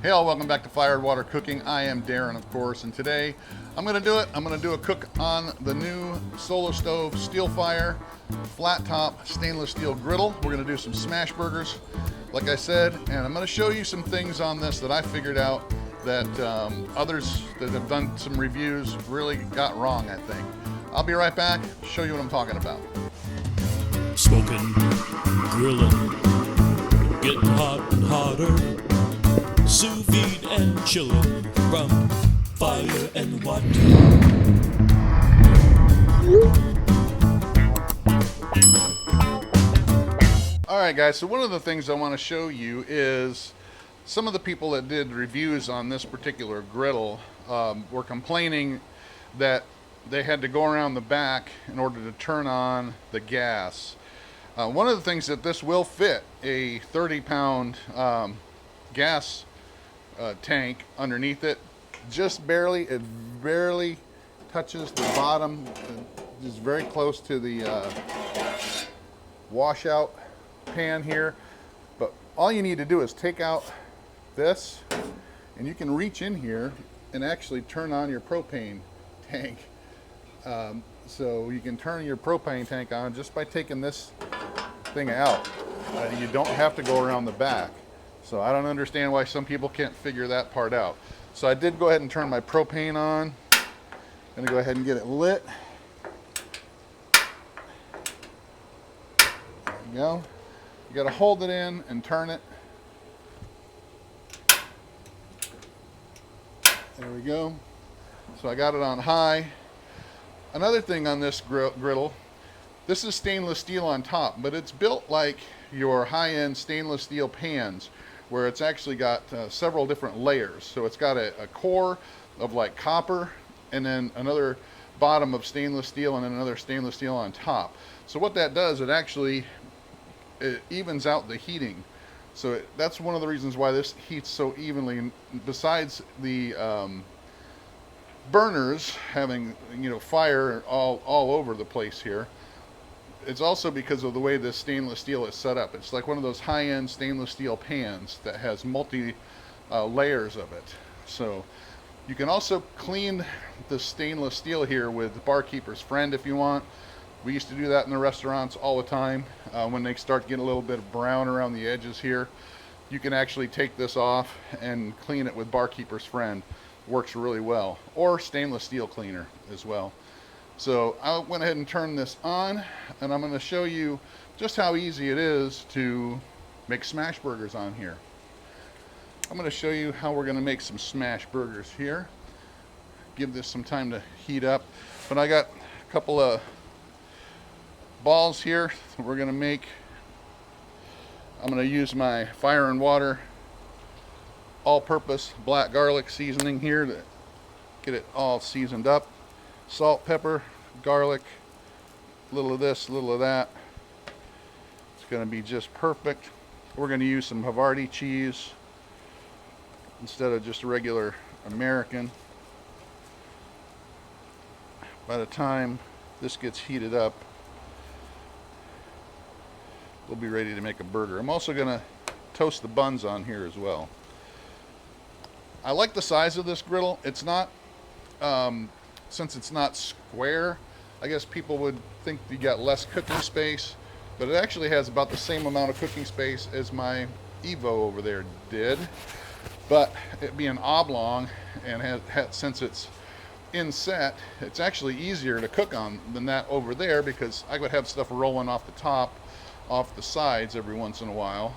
Hey all, welcome back to Fire and Water Cooking. I am Darren, of course, and today I'm going to do a cook on the new Solar Stove Steelfire flat top stainless steel griddle. We're going to do some smash burgers, like I said, and I'm going to show you some things on this that I figured out that others that have done some reviews really got wrong, I think. I'll be right back, show you what I'm talking about. Smoking, grilling, getting hot and hotter. Sous vide and chilling from fire and water. Alright guys, so one of the things I want to show you is some of the people that did reviews on this particular griddle were complaining that they had to go around the back in order to turn on the gas. One of the things that this will fit a 30-pound gas tank underneath it, just barely. It barely touches the bottom, just very close to the washout pan here. But all you need to do is take out this, and you can reach in here and actually turn on your propane tank. So you can turn your propane tank on just by taking this thing out. You don't have to go around the back. So I don't understand why some people can't figure that part out. So I did go ahead and turn my propane on. I'm gonna go ahead and get it lit. There you go. You gotta hold it in and turn it. There we go. So I got it on high. Another thing on this griddle, this is stainless steel on top, but it's built like your high-end stainless steel pans, where it's actually got several different layers. So it's got a core of like copper, and then another bottom of stainless steel, and then another stainless steel on top. So what that does, it evens out the heating. So that's one of the reasons why this heats so evenly. Besides the burners having, you know, fire all over the place here, it's also because of the way this stainless steel is set up. It's like one of those high-end stainless steel pans that has multi layers of it. So you can also clean the stainless steel here with Barkeeper's Friend if you want. We used to do that in the restaurants all the time. When they start getting a little bit of brown around the edges here, you can actually take this off and clean it with Barkeeper's Friend. Works really well. Or stainless steel cleaner as well. So I went ahead and turned this on, and I'm going to show you just how easy it is to make smash burgers on here. I'm going to show you how we're going to make some smash burgers here. Give this some time to heat up. But I got a couple of balls here that we're going to make. I'm going to use my Fire and Water all-purpose black garlic seasoning here to get it all seasoned up. Salt, pepper, garlic, a little of this, a little of that. It's going to be just perfect. We're going to use some Havarti cheese instead of just regular American. By the time this gets heated up, we'll be ready to make a burger. I'm also going to toast the buns on here as well. I like the size of this griddle. It's not since it's not square, I guess people would think you got less cooking space, but it actually has about the same amount of cooking space as my Evo over there did. But it being oblong and since it's inset, it's actually easier to cook on than that over there, because I would have stuff rolling off the top, off the sides every once in a while.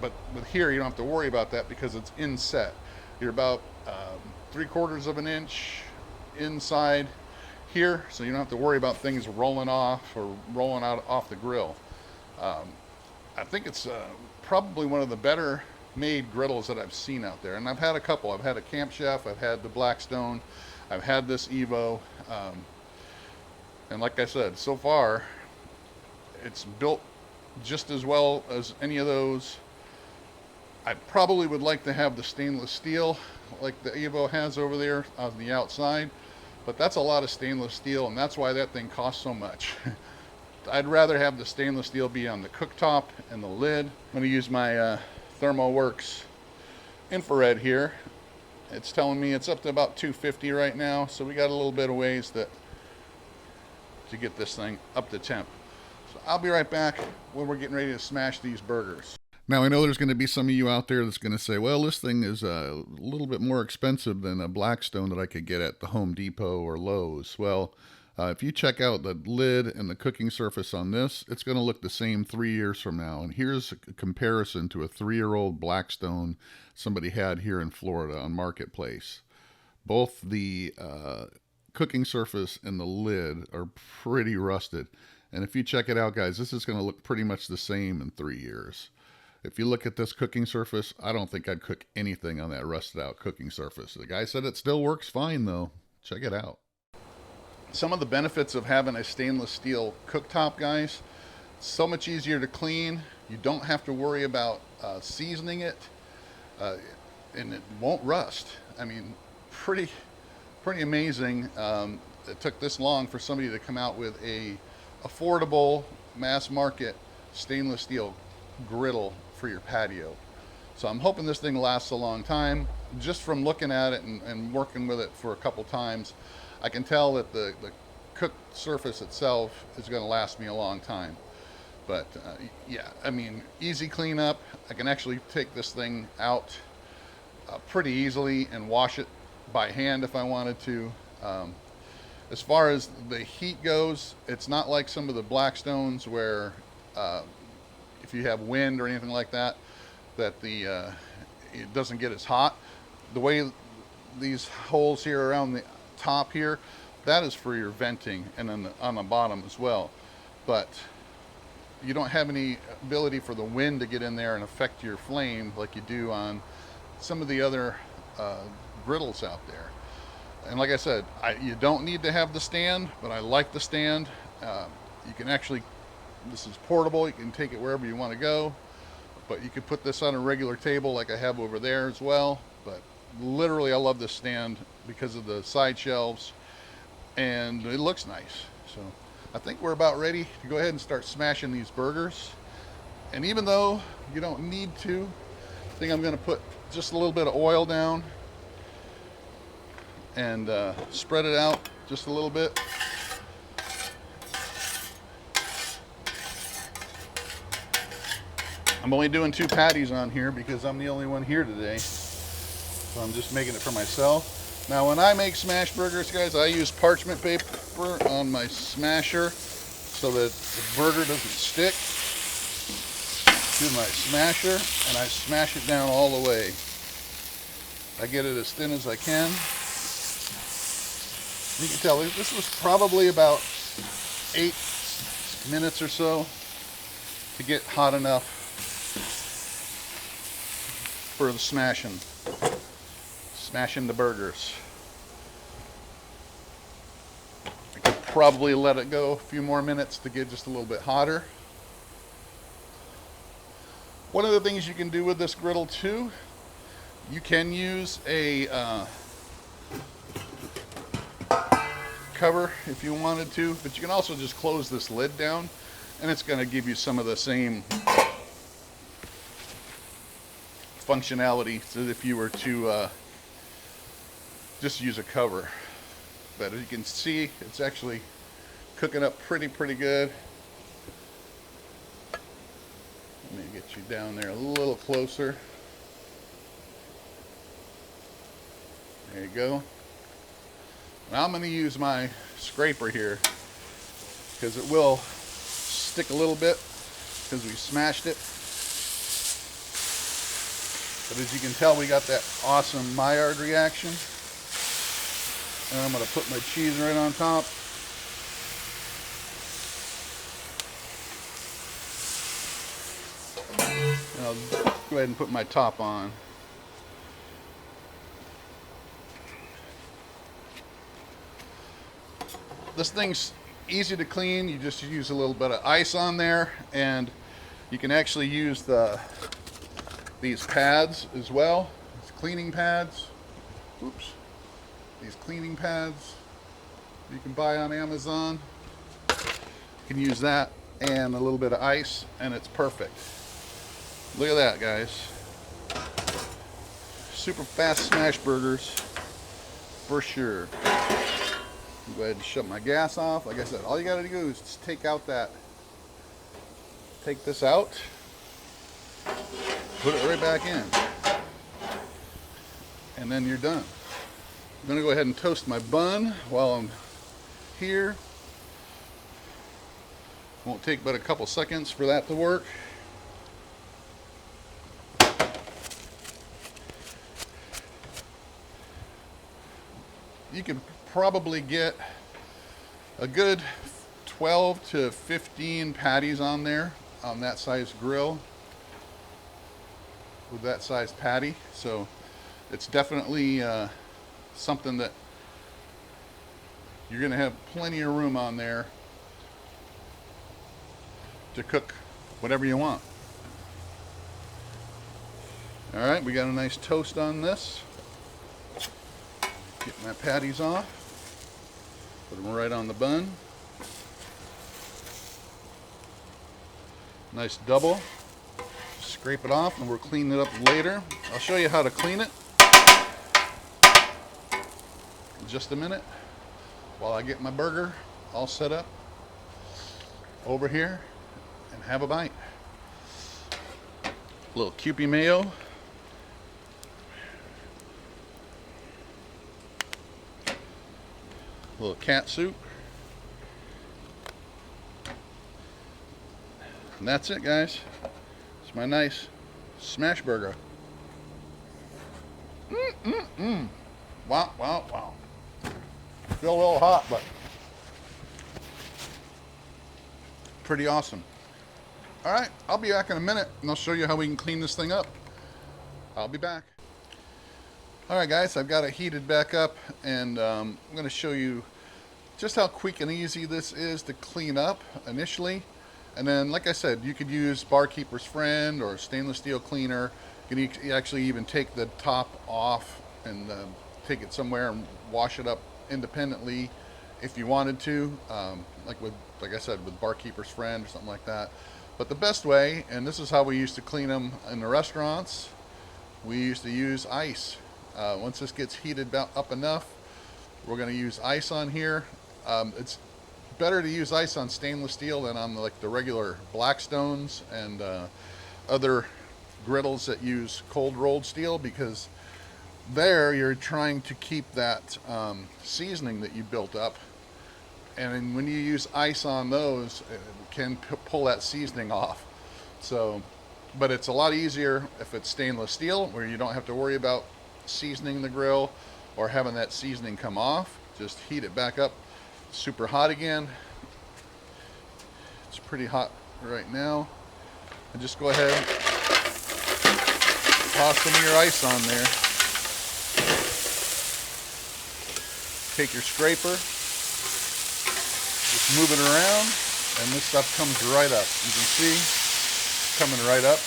But with here, you don't have to worry about that because it's inset. You're about 3/4 of an inch inside here, so you don't have to worry about things rolling off or rolling out off the grill. I think it's probably one of the better made griddles that I've seen out there, and I've had a couple. I've had a Camp Chef, I've had the Blackstone, I've had this Evo, and like I said, so far it's built just as well as any of those. I probably would like to have the stainless steel like the Evo has over there on the outside, but that's a lot of stainless steel, and that's why that thing costs so much. I'd rather have the stainless steel be on the cooktop and the lid. I'm going to use my ThermoWorks infrared here. It's telling me it's up to about 250 right now, so we got a little bit of ways to get this thing up to temp. So I'll be right back when we're getting ready to smash these burgers. Now, I know there's going to be some of you out there that's going to say, well, this thing is a little bit more expensive than a Blackstone that I could get at the Home Depot or Lowe's. Well, if you check out the lid and the cooking surface on this, it's going to look the same 3 years from now. And here's a comparison to a 3-year-old Blackstone somebody had here in Florida on Marketplace. Both the cooking surface and the lid are pretty rusted. And if you check it out, guys, this is going to look pretty much the same in 3 years. If you look at this cooking surface, I don't think I'd cook anything on that rusted out cooking surface. The guy said it still works fine though. Check it out. Some of the benefits of having a stainless steel cooktop, guys, it's so much easier to clean. You don't have to worry about seasoning it, and it won't rust. I mean, pretty amazing. It took this long for somebody to come out with a affordable mass market stainless steel griddle for your patio. So I'm hoping this thing lasts a long time. Just from looking at it and working with it for a couple times, I can tell that the cooked surface itself is going to last me a long time. But yeah, I mean, easy cleanup. I can actually take this thing out pretty easily and wash it by hand if I wanted to. As far as the heat goes, it's not like some of the Blackstones where if you have wind or anything like that, that it doesn't get as hot. The way these holes here around the top here, that is for your venting, and then on the bottom as well. But you don't have any ability for the wind to get in there and affect your flame like you do on some of the other griddles out there. And like I said, you don't need to have the stand, but I like the stand. You can actually, this is portable, you can take it wherever you want to go, but you could put this on a regular table like I have over there as well. But literally I love this stand because of the side shelves, and it looks nice. So I think we're about ready to go ahead and start smashing these burgers. And even though you don't need to, I think I'm going to put just a little bit of oil down and spread it out just a little bit. I'm only doing 2 patties on here because I'm the only one here today. So I'm just making it for myself. Now when I make smash burgers, guys, I use parchment paper on my smasher so that the burger doesn't stick to my smasher, and I smash it down all the way. I get it as thin as I can. You can tell this was probably about 8 minutes or so to get hot enough for the smashing the burgers. I could probably let it go a few more minutes to get just a little bit hotter. One of the things you can do with this griddle too, you can use a cover if you wanted to, but you can also just close this lid down and it's going to give you some of the same functionality as if you were to just use a cover. But as you can see, it's actually cooking up pretty good. Let me get you down there a little closer. There you go. Now I'm going to use my scraper here because it will stick a little bit because we smashed it. But as you can tell, we got that awesome Maillard reaction. And I'm going to put my cheese right on top. And I'll go ahead and put my top on. This thing's easy to clean. You just use a little bit of ice on there, and you can actually use these pads as well. These cleaning pads. Oops. These cleaning pads you can buy on Amazon. You can use that and a little bit of ice, and it's perfect. Look at that, guys. super fast smash burgers for sure. Go ahead and shut my gas off. Like I said, all you got to do is just take this out, put it right back in, and then you're done. I'm gonna go ahead and toast my bun while I'm here. Won't take but a couple seconds for that to work. You can probably get a good 12 to 15 patties on there on that size grill with that size patty. So it's definitely something that you're going to have plenty of room on there to cook whatever you want. All right, we got a nice toast on this. Get my patties off, put them right on the bun. Nice double. Scrape it off and we'll clean it up later. I'll show you how to clean it in just a minute while I get my burger all set up over here and have a bite. A little Kewpie mayo. A little cat soup. And that's it, guys. It's my nice smash burger. Wow, wow, wow. Still a little hot, but pretty awesome. All right, I'll be back in a minute and I'll show you how we can clean this thing up. I'll be back. All right, guys, I've got it heated back up, and I'm going to show you just how quick and easy this is to clean up initially. And then, like I said, you could use Barkeeper's Friend or stainless steel cleaner. You can actually even take the top off and take it somewhere and wash it up independently if you wanted to, like I said, with Barkeeper's Friend or something like that. But the best way, and this is how we used to clean them in the restaurants, we used to use ice. Once this gets heated up enough, we're going to use ice on here. It's better to use ice on stainless steel than on the regular Blackstones and other griddles that use cold rolled steel, because there you're trying to keep that seasoning that you built up, and when you use ice on those, it can pull that seasoning off. So, but it's a lot easier if it's stainless steel, where you don't have to worry about seasoning the grill or having that seasoning come off. Just heat it back up super hot again. It's pretty hot right now, and just go ahead, toss some of your ice on there. Take your scraper, just move it around, and this stuff comes right up. You can see it's coming right up.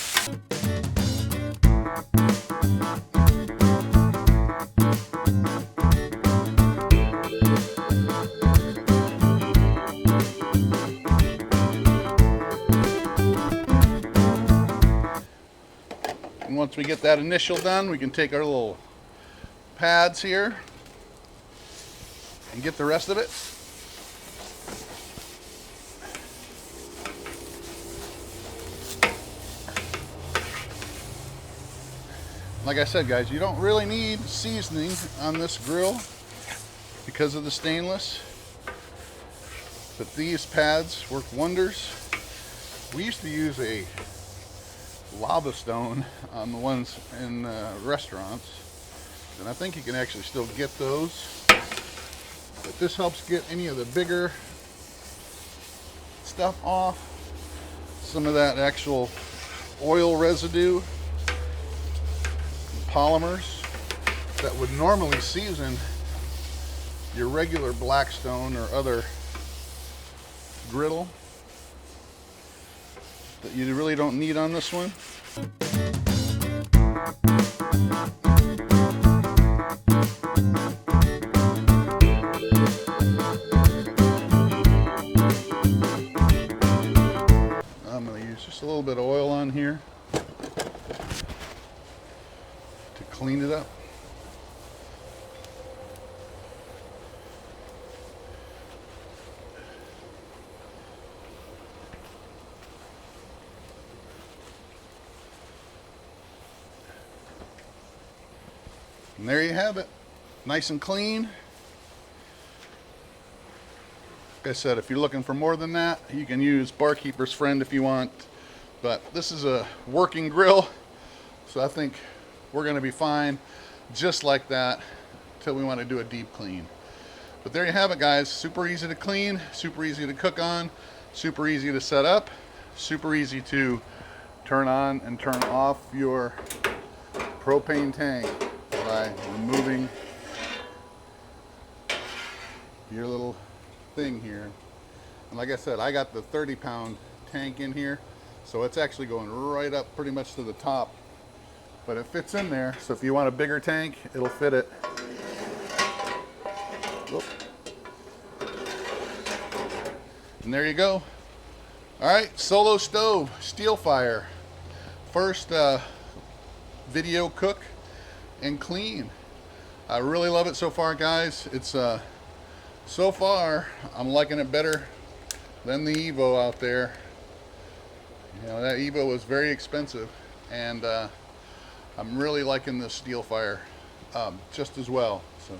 And once we get that initial done, we can take our little pads here and get the rest of it. Like I said, guys, you don't really need seasoning on this grill because of the stainless, but these pads work wonders. We used to use a lava stone on the ones in restaurants, and I think you can actually still get those, but this helps get any of the bigger stuff off, some of that actual oil residue, polymers that would normally season your regular Blackstone or other griddle, that you really don't need on this one. I'm going to use just a little bit of oil on here to clean it up. And there you have it. Nice and clean. Like I said, if you're looking for more than that, you can use Barkeeper's Friend if you want. But this is a working grill, so I think we're going to be fine just like that until we want to do a deep clean. But there you have it, guys. Super easy to clean, super easy to cook on, super easy to set up, super easy to turn on and turn off your propane tank by removing your little thing here. And like I said, I got the 30-pound tank in here, so it's actually going right up pretty much to the top, but it fits in there. So if you want a bigger tank, it'll fit it. Whoop. And there you go. All right, solo stove, Steelfire. First video cook and clean. I really love it so far, guys. It's so far I'm liking it better than the Evo out there. You know, that Evo was very expensive, and I'm really liking this Steelfire just as well. So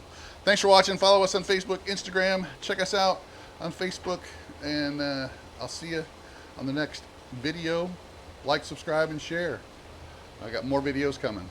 thanks for watching. Follow us on Facebook, Instagram. Check us out on Facebook, and I'll see you on the next video. Like, subscribe, and share. I got more videos coming.